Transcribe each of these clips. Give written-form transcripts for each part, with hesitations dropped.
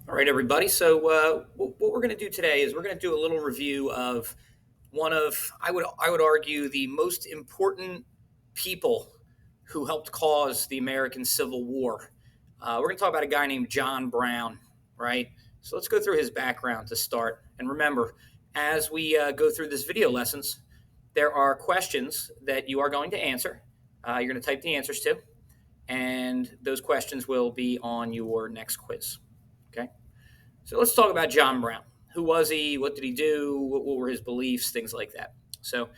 All right, everybody. So what we're going to do today is we're going to do a little review of one of I would argue the most important people who helped cause the American Civil War. We're going to talk about a guy named John Brown, right? So let's go through his background to start. And remember, as we go through this video lessons, there are questions that you are going to answer. You're going to type the answers to, and those questions will be on your next quiz. Okay. So let's talk about John Brown. Who was he? What did he do? What were his beliefs? Things like that. So,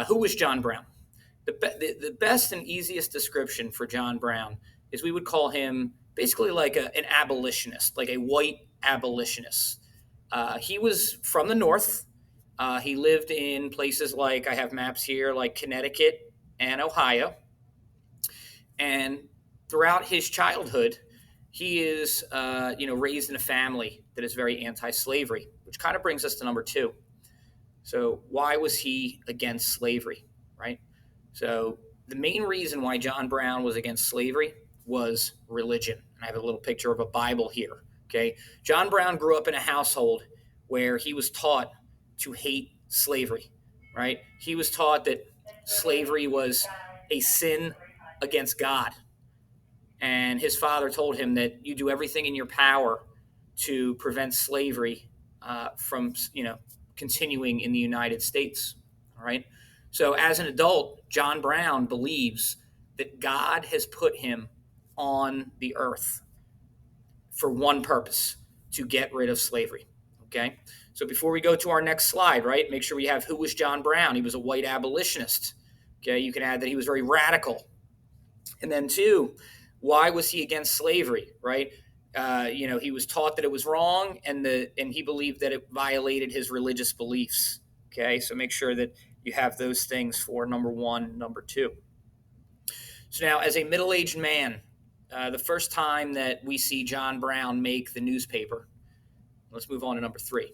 who was John Brown? The best and easiest description for John Brown is we would call him basically like an abolitionist, like a white abolitionist. He was from the North. He lived in places like, I have maps here, like Connecticut and Ohio. And throughout his childhood, he is, raised in a family that is very anti-slavery, which kind of brings us to number two. So why was he against slavery, right? So the main reason why John Brown was against slavery was religion. And I have a little picture of a Bible here. Okay. John Brown grew up in a household where he was taught to hate slavery, right? He was taught that slavery was a sin against God. And his father told him that you do everything in your power to prevent slavery from, continuing in the United States. All right. So as an adult, John Brown believes that God has put him on the earth for one purpose: to get rid of slavery. Okay. So before we go to our next slide, right, make sure we have who was John Brown. He was a white abolitionist. Okay. You can add that he was very radical. And then two, why was he against slavery, right? He was taught that it was wrong, and he believed that it violated his religious beliefs. Okay, so make sure that you have those things for number one, number two. So now, as a middle-aged man, the first time that we see John Brown make the newspaper, let's move on to number three,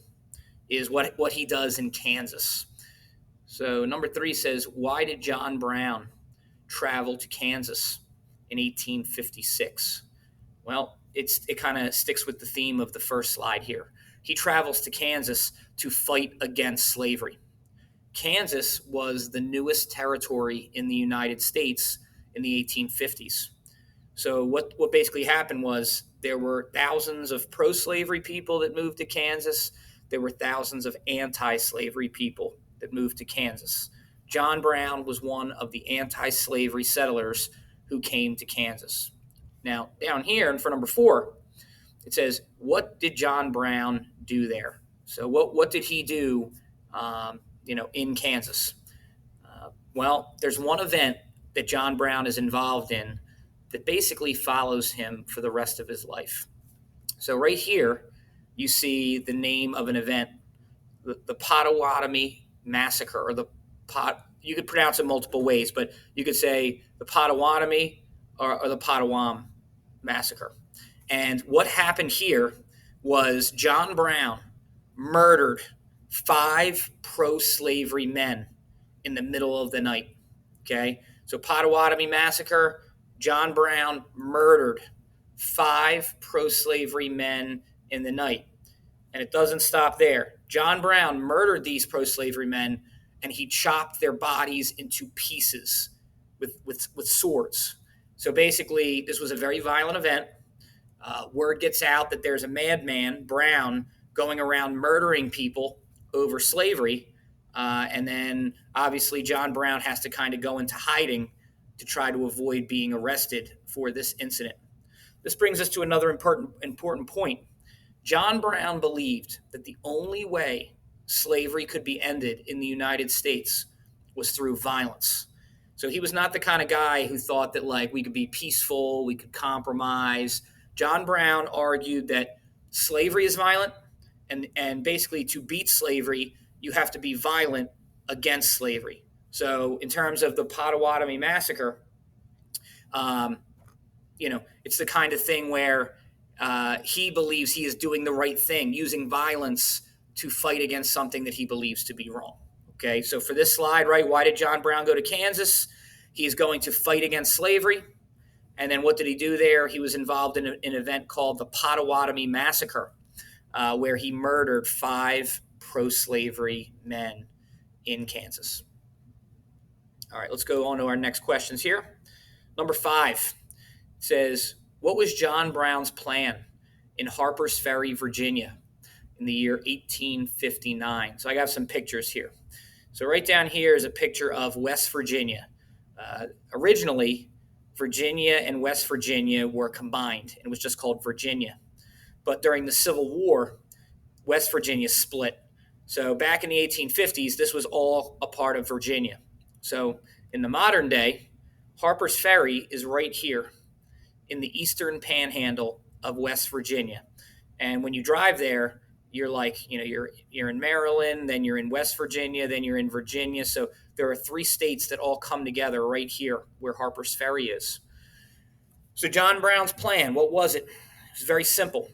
is what he does in Kansas. So number three says, why did John Brown travel to Kansas in 1856? Well, it kind of sticks with the theme of the first slide here. He travels to Kansas to fight against slavery. Kansas was the newest territory in the United States in the 1850s. So what basically happened was there were thousands of pro-slavery people that moved to Kansas. There were thousands of anti-slavery people that moved to Kansas. John Brown was one of the anti-slavery settlers who came to Kansas. Now, down here, and for number four, it says, what did John Brown do there? So what did he do, in Kansas? Well, there's one event that John Brown is involved in that basically follows him for the rest of his life. So right here, you see the name of an event, the Potawatomi Massacre, or you could pronounce it multiple ways, but you could say the Potawatomi or the Potawatomi Massacre. And what happened here was John Brown murdered 5 pro-slavery men in the middle of the night. Okay, so Potawatomi Massacre, John Brown murdered 5 pro-slavery men in the night. And it doesn't stop there. John Brown murdered these pro-slavery men, and he chopped their bodies into pieces with swords. So basically, this was a very violent event. Word gets out that there's a madman, Brown, going around murdering people over slavery. And then, obviously, John Brown has to kind of go into hiding to try to avoid being arrested for this incident. This brings us to another important point. John Brown believed that the only way slavery could be ended in the United States was through violence. So he was not the kind of guy who thought that, like, we could be peaceful, we could compromise. John Brown argued that slavery is violent, and basically to beat slavery, you have to be violent against slavery. So in terms of the Potawatomi Massacre, it's the kind of thing where he believes he is doing the right thing, using violence to fight against something that he believes to be wrong. Okay, so for this slide, right, why did John Brown go to Kansas? He is going to fight against slavery. And then what did he do there? He was involved in an event called the Potawatomi Massacre, where he murdered 5 pro-slavery men in Kansas. All right, let's go on to our next questions here. Number 5 says, what was John Brown's plan in Harper's Ferry, Virginia in the year 1859? So I got some pictures here. So right down here is a picture of West Virginia. Originally, Virginia and West Virginia were combined, and it was just called Virginia. But during the Civil War, West Virginia split. So back in the 1850s, this was all a part of Virginia. So in the modern day, Harper's Ferry is right here in the eastern panhandle of West Virginia. And when you drive there, you're like, you're in Maryland, then you're in West Virginia, then you're in Virginia. So there are 3 states that all come together right here where Harper's Ferry is. So John Brown's plan, what was it? It was very simple.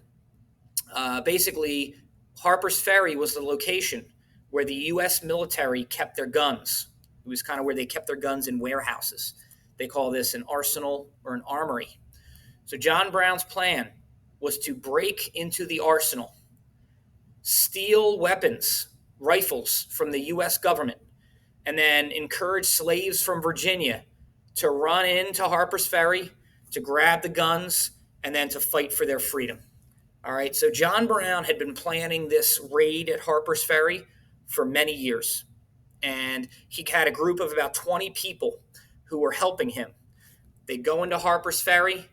Basically, Harper's Ferry was the location where the U.S. military kept their guns. It was kind of where they kept their guns in warehouses. They call this an arsenal or an armory. So John Brown's plan was to break into the arsenal, steal weapons, rifles from the U.S. government, and then encourage slaves from Virginia to run into Harper's Ferry, to grab the guns, and then to fight for their freedom. All right, so John Brown had been planning this raid at Harper's Ferry for many years, and he had a group of about 20 people who were helping him. They go into Harper's Ferry,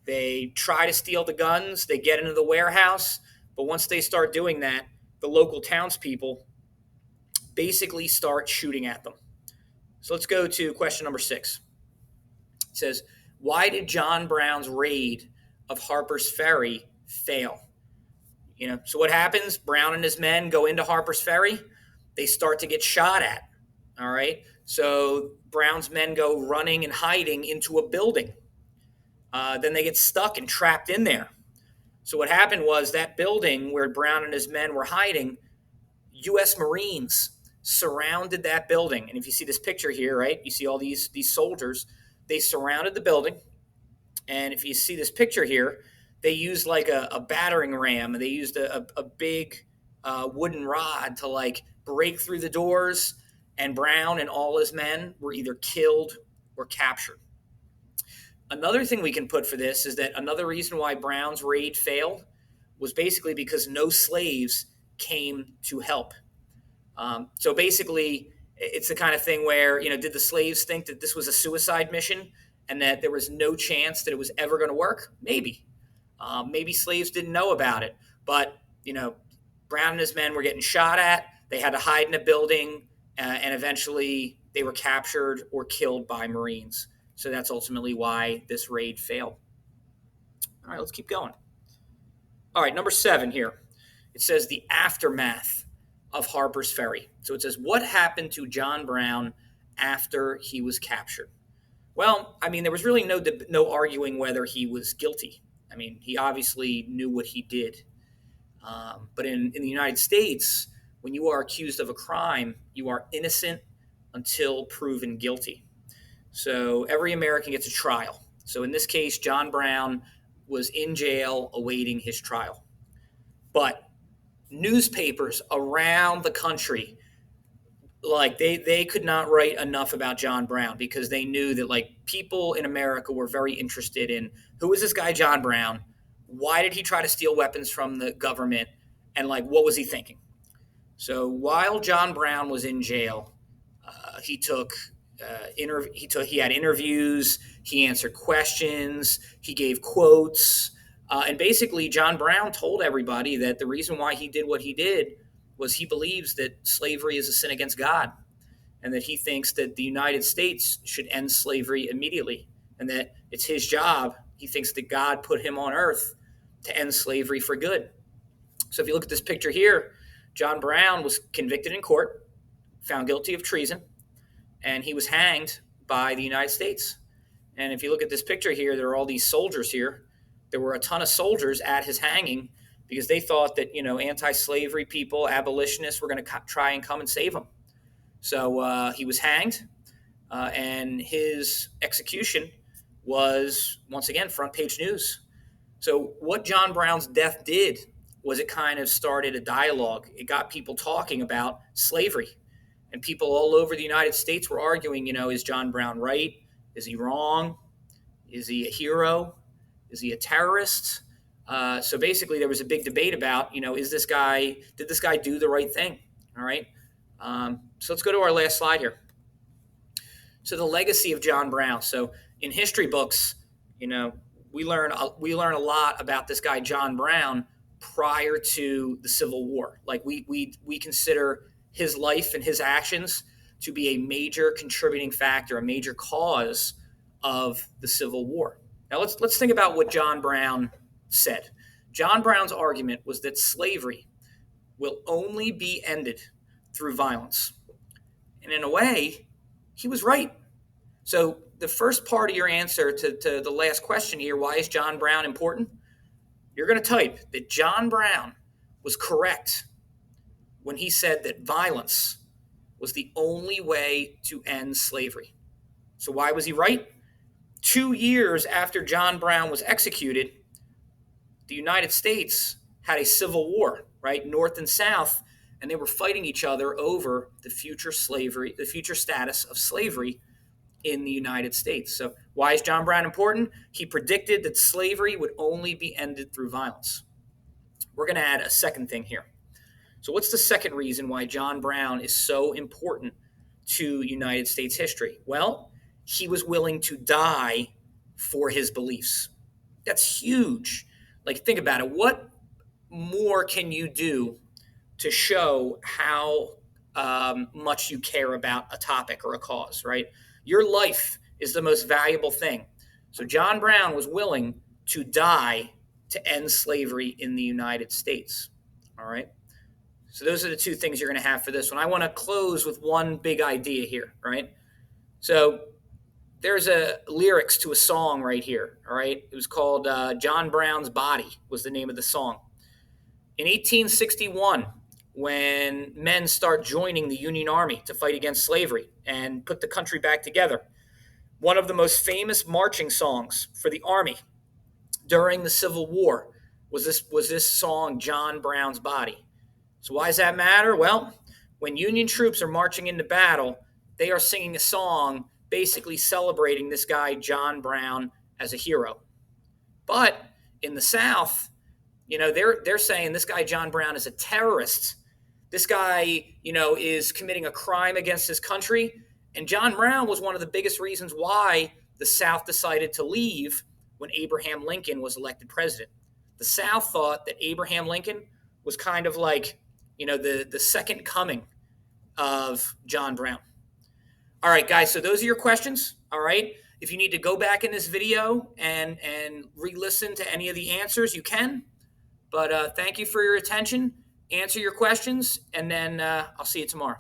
they try to steal the guns, they get into the warehouse, but once they start doing that, the local townspeople basically start shooting at them. So let's go to question number 6. It says, why did John Brown's raid of Harper's Ferry fail? So what happens? Brown and his men go into Harper's Ferry. They start to get shot at. All right. So Brown's men go running and hiding into a building. Then they get stuck and trapped in there. So what happened was that building where Brown and his men were hiding, U.S. Marines surrounded that building. And if you see this picture here, right, you see all these soldiers. They surrounded the building. And if you see this picture here, they used like a battering ram. They used a big wooden rod to break through the doors. And Brown and all his men were either killed or captured. Another thing we can put for this is that another reason why Brown's raid failed was basically because no slaves came to help. So basically, it's the kind of thing where, did the slaves think that this was a suicide mission and that there was no chance that it was ever going to work? Maybe. Maybe slaves didn't know about it. But, Brown and his men were getting shot at. They had to hide in a building, and eventually they were captured or killed by Marines. So that's ultimately why this raid failed. All right, let's keep going. All right, number 7 here. It says the aftermath of Harper's Ferry. So it says, what happened to John Brown after he was captured? Well, there was really no arguing whether he was guilty. He obviously knew what he did. But in the United States, when you are accused of a crime, you are innocent until proven guilty. So every American gets a trial. So in this case, John Brown was in jail awaiting his trial. But newspapers around the country, they could not write enough about John Brown because they knew that people in America were very interested in who is this guy John Brown? Why did he try to steal weapons from the government? And what was he thinking? So while John Brown was in jail, he had interviews, he answered questions, he gave quotes, and basically John Brown told everybody that the reason why he did what he did was he believes that slavery is a sin against God, and that he thinks that the United States should end slavery immediately, and that it's his job. He thinks that God put him on earth to end slavery for good. So if you look at this picture here, John Brown was convicted in court, found guilty of treason, and he was hanged by the United States. And if you look at this picture here, there are all these soldiers here. There were a ton of soldiers at his hanging because they thought that, anti-slavery people, abolitionists, were going to try and come and save him. So he was hanged, and his execution was, once again, front page news. So what John Brown's death did was it kind of started a dialogue. It got people talking about slavery. And people all over the United States were arguing, is John Brown right? Is he wrong? Is he a hero? Is he a terrorist? So basically, there was a big debate about, did this guy do the right thing? All right. So let's go to our last slide here. So the legacy of John Brown. So in history books, we learn a lot about this guy John Brown prior to the Civil War. Like we consider his life and his actions to be a major contributing factor, a major cause of the Civil War. Now let's think about what John Brown said. John Brown's argument was that slavery will only be ended through violence. And in a way, he was right. So the first part of your answer to the last question here, why is John Brown important? You're going to type that John Brown was correct when he said that violence was the only way to end slavery. So why was he right? 2 years after John Brown was executed, the United States had a civil war, right? North and South, and they were fighting each other over the future status of slavery in the United States. So why is John Brown important? He predicted that slavery would only be ended through violence. We're going to add a second thing here. So what's the second reason why John Brown is so important to United States history? Well, he was willing to die for his beliefs. That's huge. Like, think about it. What more can you do to show how much you care about a topic or a cause, right? Your life is the most valuable thing. So John Brown was willing to die to end slavery in the United States. All right. So those are the two things you're going to have for this one. I want to close with one big idea here, right? So there's a lyrics to a song right here, all right? It was called John Brown's Body was the name of the song. In 1861, when men start joining the Union Army to fight against slavery and put the country back together, one of the most famous marching songs for the Army during the Civil War was this song, John Brown's Body. So why does that matter? Well, when Union troops are marching into battle, they are singing a song basically celebrating this guy, John Brown, as a hero. But in the South, they're saying this guy, John Brown, is a terrorist. This guy, is committing a crime against his country. And John Brown was one of the biggest reasons why the South decided to leave when Abraham Lincoln was elected president. The South thought that Abraham Lincoln was kind of like, the second coming of John Brown. All right, guys, so those are your questions. All right. If you need to go back in this video and re-listen to any of the answers, you can. But thank you for your attention. Answer your questions, and then I'll see you tomorrow.